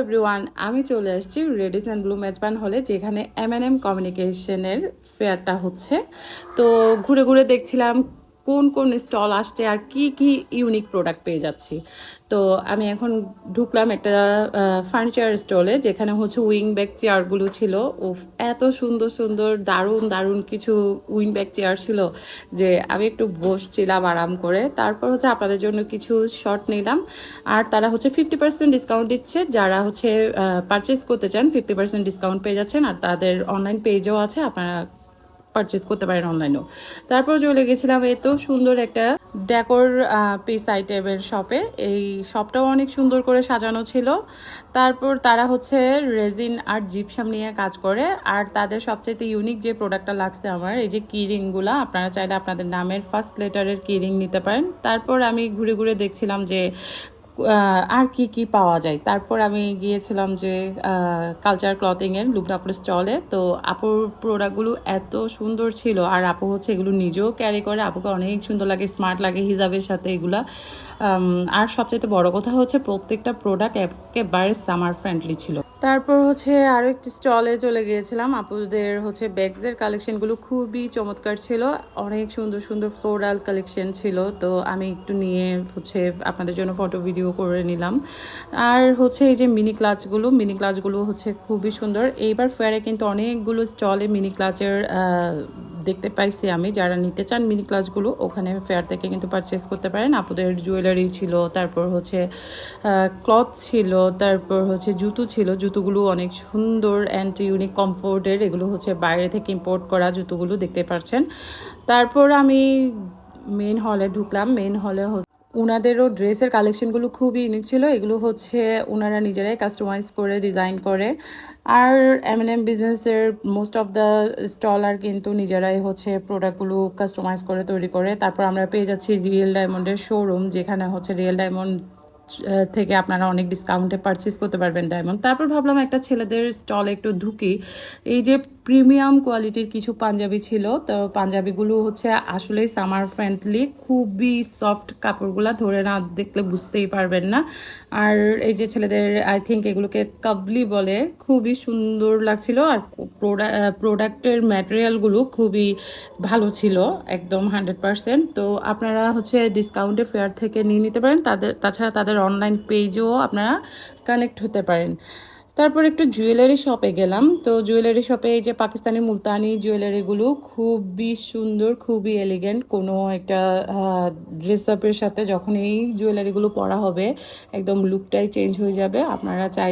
Everyone, আমি চলে আসছি রেডিসন ব্লু মেজবান হলে, যেখানে M&M কমিউনিকেশনের ফেয়ারটা হচ্ছে। তো ঘুরে ঘুরে দেখছিলাম কোন কোন স্টল আসছে আর কি কি ইউনিক প্রোডাক্ট পেয়ে যাচ্ছি। তো আমি এখন ঢুকলাম একটা ফার্নিচার স্টলে, যেখানে হচ্ছে উইং ব্যাক চেয়ারগুলো ছিল। ও এত সুন্দর সুন্দর দারুণ দারুণ কিছু উইং ব্যাক চেয়ার ছিল যে আমি একটু বসছিলাম আরাম করে। তারপর হচ্ছে আপনাদের জন্য কিছু শর্ট নিলাম। আর তারা হচ্ছে 50% ডিসকাউন্ট দিচ্ছে, যারা হচ্ছে পারচেস করতে চান 50% ডিসকাউন্ট পেয়ে যাচ্ছেন। আর তাদের অনলাইন পেজও আছে, আপনারা পারচেস করতে পারেন অনলাইনেও। তারপর চলে গেছিলাম এত সুন্দর একটা ডেকোর পিস আইটেমের শপে। এই শপটাও অনেক সুন্দর করে সাজানো ছিল। তারপর তারা হচ্ছে রেজিন আর জিপসাম নিয়ে কাজ করে। আর তাদের সবচেয়ে ইউনিক যে প্রোডাক্টটা লাগছে আমার, এই যে কি রিংগুলা, আপনারা চাইলে আপনাদের নামের ফার্স্ট লেটারের কি রিং নিতে পারেন। তারপর আমি ঘুরে ঘুরে দেখছিলাম যে আর কি কি পাওয়া যায়। তারপর আমি গিয়েছিলাম যে কালচার ক্লথিংয়ের লুবনাপুর স্টলে। তো আপুর প্রোডাক্টগুলো এত সুন্দর ছিল, আর আপু হচ্ছে এগুলো নিজেও ক্যারি করে। আপুকে অনেক সুন্দর লাগে, স্মার্ট লাগে হিজাবের সাথে এগুলা। আর সবচেয়ে বড় কথা হচ্ছে প্রত্যেকটা প্রোডাক্ট একেবারে সামার ফ্রেন্ডলি ছিল। তারপর হচ্ছে আরও একটি স্টলে চলে গিয়েছিলাম। আপুদের হচ্ছে ব্যাগসের কালেকশনগুলো খুবই চমৎকার ছিল, অনেক সুন্দর সুন্দর ফ্লোরাল কালেকশন ছিল। তো আমি একটু নিয়ে হচ্ছে আপনাদের জন্য ফটো ভিডিও করে নিলাম। আর হচ্ছে এই যে মিনি ক্লাচগুলো হচ্ছে খুবই সুন্দর। এইবার ফেয়ারে কিন্তু অনেকগুলো স্টলে মিনি ক্লাচের দেখতে পাইছি আমি। যারা নিতে চান মিনি ক্লাচগুলো, ওখানে ফেয়ার থেকে কিন্তু পারচেস করতে পারেন। আপুদের জুয়েলারি ছিল, তারপর হচ্ছে ক্লথ ছিল, তারপর হচ্ছে জুতো ছিল। জুতোগুলো অনেক সুন্দর অ্যান্ড ইউনিক কমফোর্টের, এগুলো হচ্ছে বাইরে থেকে ইম্পোর্ট করা জুতোগুলো দেখতে পাচ্ছেন। তারপর আমি মেন হলে ঢুকলাম। মেন হলে উনাদেরও ড্রেসের কালেকশনগুলো খুবই ইউনিক ছিল। এগুলো হচ্ছে ওনারা নিজেরাই কাস্টমাইজ করে ডিজাইন করে। আর M&M বিজনেসের মোস্ট অফ দ্য স্টলার কিন্তু নিজেরাই হচ্ছে প্রোডাক্টগুলো কাস্টমাইজ করে তৈরি করে। তারপর আমরা পেয়ে যাচ্ছি রিয়েল ডায়মন্ডের শোরুম, যেখানে হচ্ছে রিয়েল ডায়মন্ড থেকে আপনারা অনেক ডিসকাউন্টে পারচেস করতে পারবেন ডায়মন্ড। তারপর ভাবলাম একটা ছেলেদের স্টলে একটু ঢুকি। এই যে প্রিমিয়াম কোয়ালিটির কিছু পাঞ্জাবি ছিল। তো পাঞ্জাবিগুলো হচ্ছে আসলেই সামার ফ্রেন্ডলি, খুবই সফট, কাপড়গুলো ধরে না দেখলে বুঝতেই পারবেন না। আর এই যে ছেলেদের আই থিঙ্ক এগুলোকে কাবলি বলে, খুবই সুন্দর লাগছিল। আর প্রোডাক্টের ম্যাটেরিয়ালগুলো খুবই ভালো ছিল, একদম 100%। তো আপনারা হচ্ছে ডিসকাউন্টে ফেয়ার থেকে নিয়ে নিতে পারেন। তাছাড়া তাদের অনলাইন পেজেও আপনারা কানেক্ট হতে পারেন। তারপর একটু জুয়েলারি শপে গেলাম। তো জুয়েলারি শপে এই যে পাকিস্তানি মুলতানি জুয়েলারিগুলো খুবই সুন্দর, খুবই এলিগেন্ট। কোনো একটা ড্রেস আপের সাথে যখন এই জুয়েলারিগুলো পরা হবে, একদম লুকটাই চেঞ্জ হয়ে যাবে। আপনারা চাই